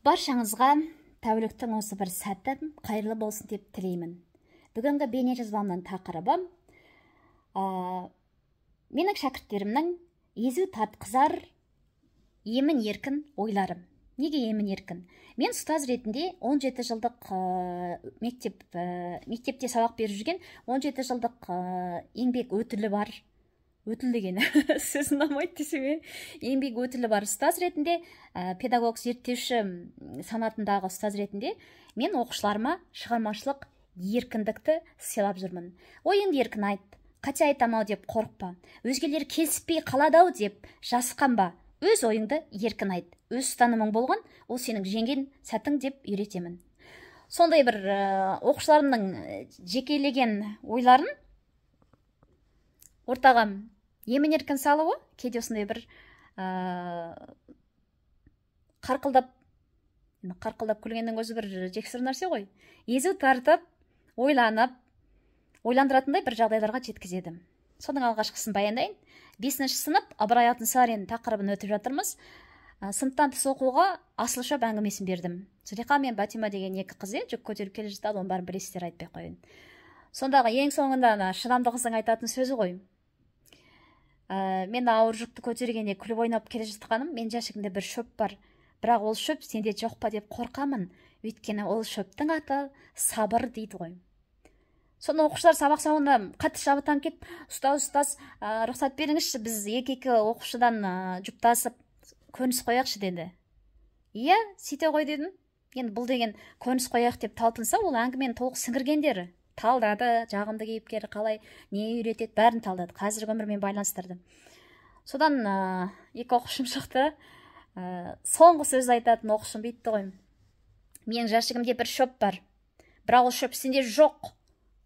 Баршаңызға тәуліктің осы бір сәті қайырлы болсын деп тілеймін. Бүгінгі бейне жазбамның тақырыбы менің шәкірттерімнің езу тартқызар емін еркін ойларым. Неге емін еркін? Мен ұстаз ретінде 17 жылдық мектепте сабақ беріп жүрген 17 жылдық еңбек өтілі бар. Өтіл деген сөз ұнамайды десеме, еңбек өтілі бар ұстаз ретінде, педагог зерттеуші санатындағы ұстаз ретінде мен оқушыларыма шығармашылық еркіндікті сыйлап жүрмін. Ойыңды еркін айт, қате айтамау деп қорықпа, өзгелер келіспей қалады-ау деп жасқанба, өз ойыңды еркін айт, өз ұстанымың болған, ол сенің жеңген сәтің деп үйретемін. Сондай бір оқушыларымның жекелеген ойларын ортаға емін еркін салуы кейде осындай бір қарқылдап күлгеннің өзі бір жексір нәрсе ғой. Езу тартып, ойландыратындай бір жағдайларға жеткізеді. Соның алғашқысын баяндайын. 5-ші сынып Ыбырай Алтынсарин тақырыбын өтіп жатырмыз. Сыныптан тыс оқуға Асылшап әңгімесін бердім. Зулиха мен Батима деген екі қыз жүк көтеріп келе жатады, оның бәрін білесіздер, айтпай қояйын. Сондағы ең соңында шыдамды қыздың айтатын сөзі ғой. Мен ауыр жүкті көтергенде күліп ойнап келе жатқаным, мен жәшігімде бір шөп бар, бірақ ол шөп сенде жоқ па деп қорқамын, өйткені ол шөптің аты сабыр дейді ғой. Соны оқушылар сабақ соңында қатты шабыттанып кетіп, ұстаз, рұқсат беріңізші, біз екі оқушыдан жұптасып көрініс қояқшы деді. Иә, сөйте ғой дедім. Енді бұл деген көрініс қояқ деп талпынса, ол әңгімені толық сіңіргендері. Талдады, жағымды кейіпкері қалай, не үйретеді, бәрін талдады. Қазіргі өмірмен байланыстырды. Содан екі оқушым шықты. Соңғы сөз айтатын оқушым бүйтті ғой. Менің жәшігімде бір шөп бар, бірақ ол шөп сенде жоқ.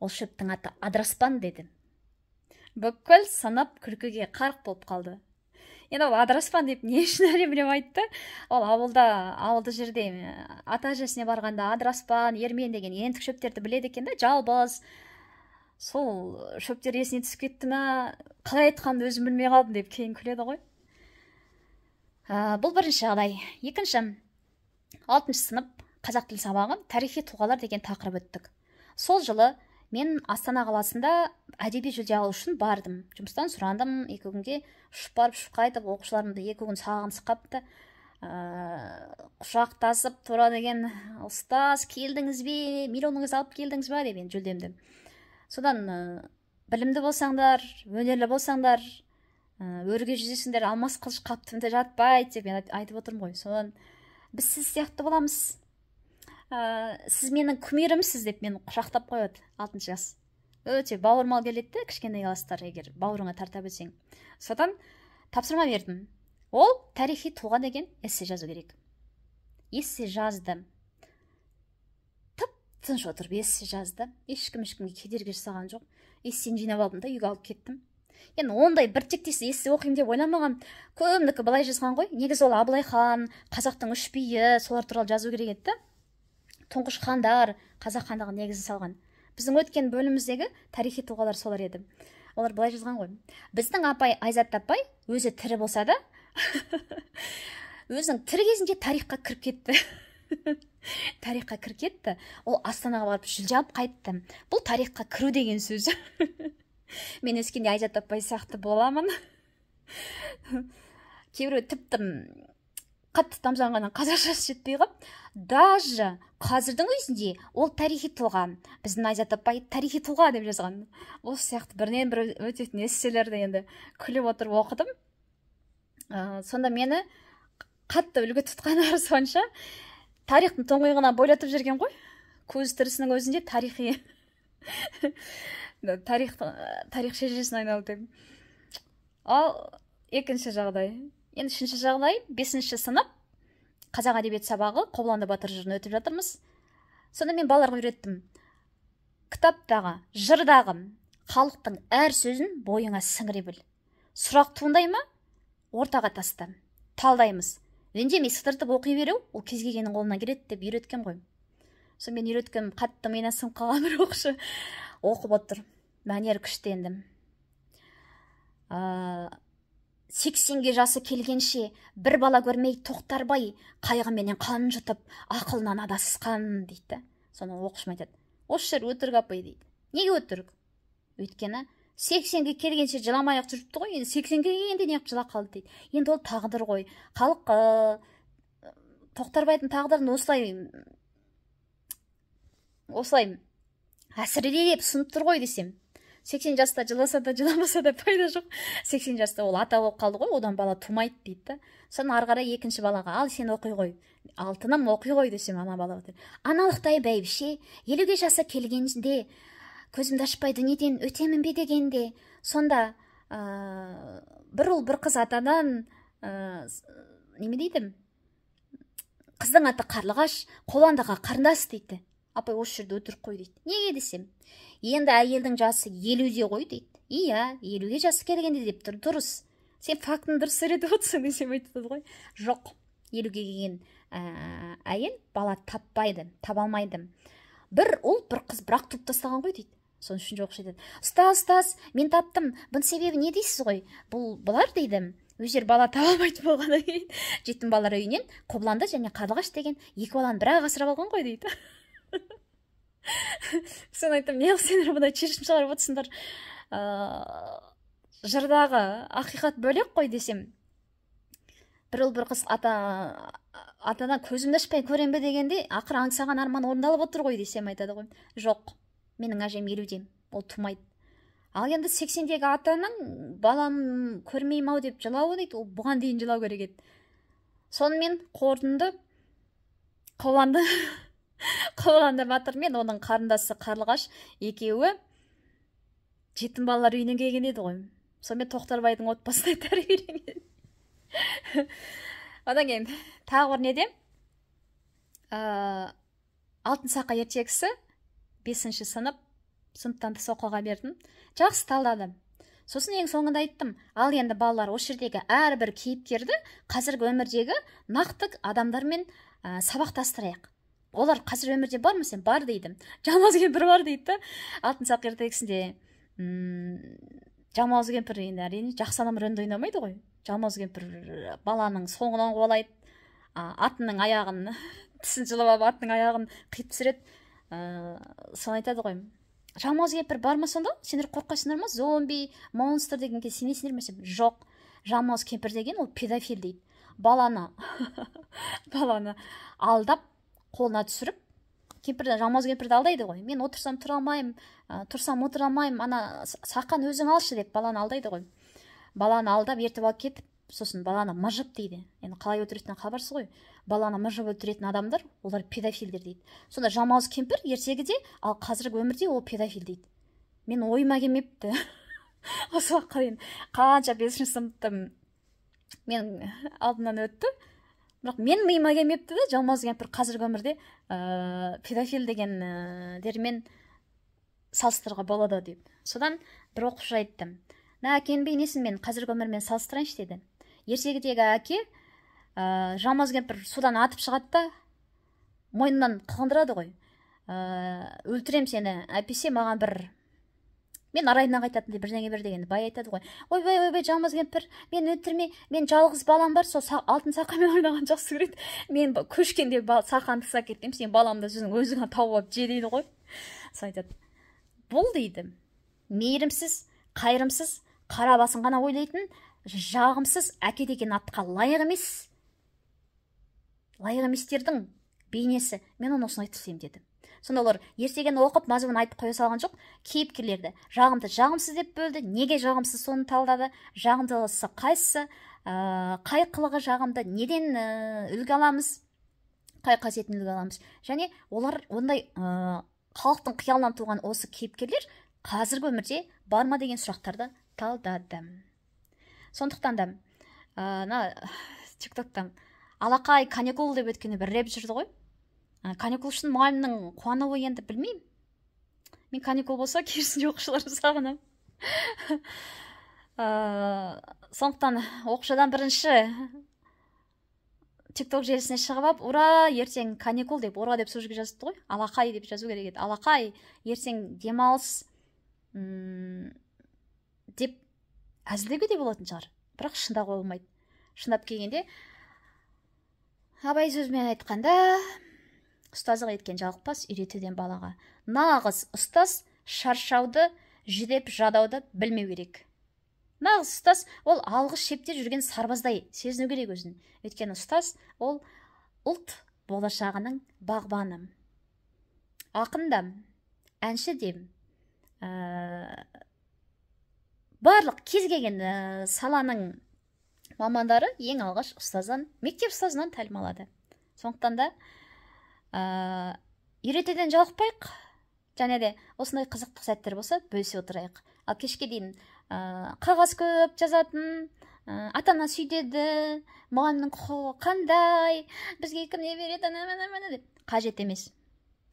Ол шөптің аты адыраспан деді. Бүкіл сынып күлкіге қарқ болып қалды. Енді ол адыраспан деп не үшін әлемлем айтты? Ол ауылды жерде ата әжесіне барғанда адыраспан, ермен деген ентік шөптерді біледі екен де, жалбыз. Сол шөптер есіне түсіп кетті ме, қалай айтқанымды өзім білмей қалдым деп кейін күледі ғой. Бұл бірінші жағдай. Екінші, 6-шы сынып қазақ тілі сабағы тарихи тұлғалар деген тақырып өттік. Сол жылы мен Астана қаласында әдеби жүлде алу үшін бардым. Жұмыстан сұрандым, 2 күнге ұшып барып ұшып қайтып, оқушыларымды 2 күн сағынысып қапты. Құшақтасып тұра деген, ұстаз келдіңіз бе, миллионыңыз алып келдіңіз бе деп жүлдемді. Содан білімді болсаңдар, өнерлі болсаңдар, өрге жүзесіңдер, алмас қылыш қаптымды жатпайды деп мен айтып отырмын ғой. Содан біз сіз сияқты боламыз. Сіз менің күмерімсіз деп мен құшақтап қояды 6 жас. Өте бауырмал келеді, кішкентай класстар, егер бауырыңа тарта білсең. Содан тапсырма бердім. Ол тарихи тұлға деген эссе жазу керек. Эссе жазды. Тыныш отырып эссе жазды. Ешкімге кедергі жасаған жоқ. Эссені жинап алдым да үйге алып кеттім. Енді ондай бір тектес эссе оқимын деп ойламаған. Көбінікі былай жазған ғой. Негізі ол Абылай хан, қазақтың 3 биі, солар туралы жазу керек еді. Тұңғыш хандар, қазақ хандығын негізін салған. Біздің өткен бөліміміздегі тарихи тұлғалар солар еді. Олар былай жазған ғой. Біздің апай Айзат апай өзі тірі болса да, өзінің тірі кезінде тарихқа кіріп кетті. Тарихқа кіріп кетті. Ол Астанаға барып жүлде алып қайтты. Бұл тарихқа кіру деген сөз. Мен өскенде Айзат апай сияқты боламын. Кейбіреу тіпті қатты тамсанғаннан қазақшасы жетпей қалып, даже қазірдің өзінде ол тарихи тұлға, біздің Айзат апай тарихи тұлға деп жазған. Осы сияқты бірінен бір өтетін эсселерді енді күліп отырып оқыдым. Сонда мені қатты үлгі тұтқандар сонша, тарихтың тұңғиығына бойлатып жүрген ғой. Көз тірісінің өзінде тарих шежіресін айналды. Ал екінші жағдай. Енді 3-ші жағдай, 5-ші сынып қазақ әдебиет сабағы Қобыланды Батыр жырын өтіп жатырмыз. Сонда мен балаларға үйреттім. Кітаптағы, жырдағы халықтың әр сөзін бойыңа сіңіре біл. Сұрақ туындай ма? Ортаға таста. Талдаймыз. Үндемей сыдыртып оқи беру, ол кез келгеннің қолына келеді деп үйреткен ғой. Соны мен үйреткем, қатты миына сіңіп қалған бір оқушы оқып отыр. Мәнер күшті енді. 80-ге жасы келгенше бір бала көрмей тоқтарбай қайғыменен қанын жұтып ақылынан адасқан дейді. Соны оқушым айтады, осы жер өтірік апай дейді. Неге өтірік? Өйткені 80-ге келгенше жыламай ақ жүріпті ғой, енді 80-ге келгенде неғып жылап қалды дейді. Енді ол тағдыр ғой. Халық Тоқтарбайдың тағдырын осылай әсірелеп сынып тұр ғой десем. 80 жаста жыласа да жыламаса да пайда жоқ. 80 жаста ол ата болып қалды ғой, одан бала тумайды дейді. Соны ары қарай екінші балаға, ал сен оқи ғой, алтыным оқи ғой десем, ана бала отыр. Аналықтай бәйбіше, 50-ге жасы келгенде көзімді ашпай дүниеден өтемін бе дегенде, сонда бір ұл бір қыз атадан неме дейді, қыздың аты Қарлығаш, қоландаға қарындас дейді. Апай, осы жерде өтірік қой дейді. Неге десем, енді әйелдің жасы 50-де ғой дейді. Иә, 50-ге жасы келгенде деп тұр, дұрыс. Сен фактын дұрыс сөйлетіп отырсың десем айтады ғой. Жоқ, 50-ге келген әйел бала таппайды, таба алмайды. Бір ұл бір қыз бірақ туып тастаған ғой дейді. Соның үшін жоқ айтады. Ұстаз, мен таптым. Бұның себебі не дейсіз ғой? Бұлар дейді, өздері бала таба алмайды болғаннан кейін жетім балалар үйінен Қобланды және Қарлығаш деген екі баланы бір-ақ асырап алған ғой дейді. Соны айттым, неғып сендер бұндай шешім шығарып отырсыңдар? Жырдағы ақиқат бөлек қой десем. Бір ұл бір қыз атадан көзімді ашпай көрем бе дегенде, ақыры аңсаған арман орындалып отыр ғой десем айтады ғой. Жоқ, менің әжем 50-де, ол тумайды. Ал енді 80-дегі атаның балам көрмеймін ау деп жылауы дейді, ол бұған дейін жылау керек еді. Сонымен қорытынды Қоланды батыр мен оның қарындасы Қарлығаш екеуі жетім балалар үйінен келген еді ғой. Сонымен Тоқтарбайдың отбасына тәрбиеленген. Одан кейін тағы бір неде Алтын Сақа ертегісі 5-ші сыныптан тыс оқуға бердім. Жақсы талдадым. Сосын ең соңында айттым, ал енді балалар осы жердегі әрбір кейіпкерді қазіргі өмірдегі нақты адамдармен сабақтастырайық. Олар қазір өмірде бар ма сен? Бар дейді. Жалмауыз кемпір бар дейді. Алтын Сақа ертегісінде Жалмауыз кемпір енді әрине жақсы адам рөлінде ойнамайды ғой. Жалмауыз кемпір баланың соңынан қуалайды, атының аяғын тісін жұлып алып атының аяғын қиып түсіреді. Соны айтады ғой. Жалмауыз кемпір бар ма сонда? Сендер қорқасыңдар ма? Зомби, монстр дегенге сенесіңдер ме? Жоқ. Жалмауыз кемпір деген ол педофил дейді. Баланы алдап қолына түсіріп, Жалмауыз кемпірді алдайды ғой. Мен отырсам тұра алмаймын, тұрсам отыра алмаймын, ана Сақан өзің алшы деп баланы алдайды ғой. Баланы алдап ертіп алып кетіп, сосын баланы мыжып дейді. Енді қалай өлтіретінен хабарсыз ғой. Баланы мыжып өлтіретін адамдар, олар педофилдер дейді. Сонда Жалмауыз кемпір ертегіде, ал қазіргі өмірде ол педофил дейді. Мен ойыма келмепті. Осы уақытқа дейін қанша 5-ші сыныпта мен алдымнан өтті. Бірақ мен миыма келмепті де, Жалмауыз кемпір қазіргі өмірде педофил деген дермен салыстыруға болады деп. Содан бір оқушы айтты. Әкенің бейнесін мен қазіргі өмірмен салыстырайыншы деді. Ертегідегі әке Жалмауыз кемпір судан атып шығады да мойнынан қылғындырады ғой. Өлтірем сені, әйтпесе маған бір мен арайымнан қайтатындай бірдеңе бер дегенде бай айтады ғой. Ойбай, Жалмауыз кемпір, мен өлтірме, мен жалғыз балам бар, сол Алтын Сақамен ойнаған жақсы көреді. Мен көшкенде Сақаны тастап кеттім, сен баламды өзіңе тауып алып же дейді ғой. Сол айтады. Бұл дейді, мейірімсіз, қайырымсыз, қара басын ғана ойлайтын, жағымсыз әке деген атқа лайық еместердің бейнесі. Мен оны осыны айтып істеймін деді. Сонда олар ертегіні оқып мазмұнын айтып қоя салған жоқ, кейіпкерлерді жағымды жағымсыз деп бөлді. Неге жағымсыз соны талдады, жағымдылысы қайсысы, қай қылығы жағымды, неден үлгі аламыз, қай қасиетін үлгі аламыз. Және олар ондай халықтың қиялынан туған осы кейіпкерлер қазіргі өмірде бар ма деген сұрақтарды талдады. Сондықтан да тиктоктан алақай каникул деп өткенде бір рэп жүрді ғой. Каникул үшін мұғалімнің қуануы енді білмеймін. Мен каникул болса керісінше оқушыларды сағынамын. Сондықтан оқушыдан бірінші тикток желісіне шығып алып, ура, ертең каникул деп, ура деп сол жерге жазыпты ғой. Алақай деп жазу керек еді. Алақай, ертең демалыс деп әзілдеуге де болатын шығар. бірақ шындауға болмайды. Шындап келгенде, абай сөзімен айтқанда, ұстаздық еткен жалықпас, үйретуден балаға. Нағыз ұстаз шаршауды, жүдеп жадауды білмеу керек. Нағыз ұстаз ол алғыс шепте жүрген сарбаздай сезіну керек өзін. Өйткені ұстаз ол ұлт болашағының бағбаны. Ақын да, әнші де, барлық кез келген саланың мамандары ең алғаш ұстаздан, мектеп ұстазынан тәлім алады. Сондықтан да үйретуден жалықпайық, және де осындай қызықты сәттер болса бөлісе отырайық. Ал кешке дейін қағаз көп жазатын, ата-ана сөйтеді, мұғалімнің құқығы қандай, бізге кім не береді деп қажет емес.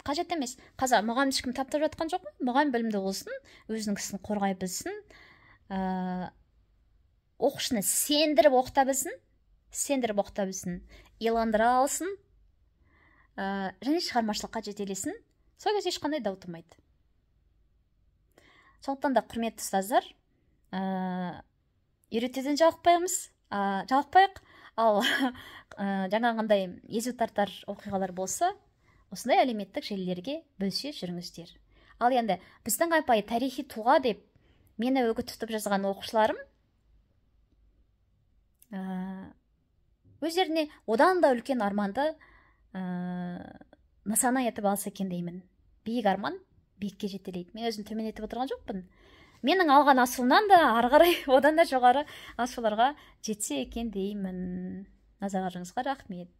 Қажет емес. Қазір мұғалімді ешкім таптап жатқан жоқ. Мұғалім білімді болсын, өзінің ісін қорғай білсін, оқушыны сендіріп оқыта білсін, иландыра алсын, және шығармашылыққа жетелесін. Сол кезде ешқандай дау тумайды. Сондықтан да құрметті ұстаздар, үйретуден жалықпайық, ал жаңағындай езу тартар оқиғалар болса, осындай әлеуметтік желілерге бөлісе жүріңіздер. Ал енді біздің апай тарихи тұлға деп мені үгіт тұтып жазған оқушыларым өздеріне одан да үлкен арманды нысана етіп алса екен деймін. Биік арман биікке жетелейді. Мен өзім төмен етіп отырған жоқпын. Менің алған асуымнан да ары қарай одан да жоғары асуларға жетсе екен деймін. Назарларыңызға рахмет.